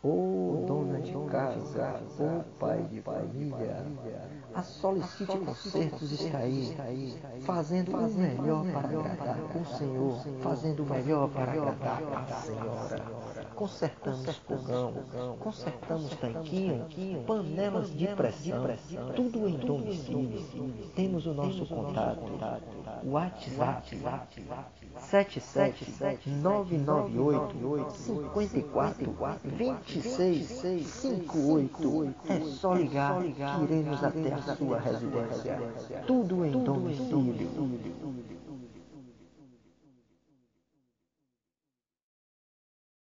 Ô dona de casa, ô pai de família, a Solicite Concertos está aí, fazendo o melhor para agradar o Senhor, fazendo o melhor para agradar a Senhora. Consertamos fogão, consertamos tanquinho, panelas de pressão, tudo em domicílio. Temos o nosso contato, WhatsApp 77998542658. É só ligar que iremos até a sua residência. Tudo em domicílio.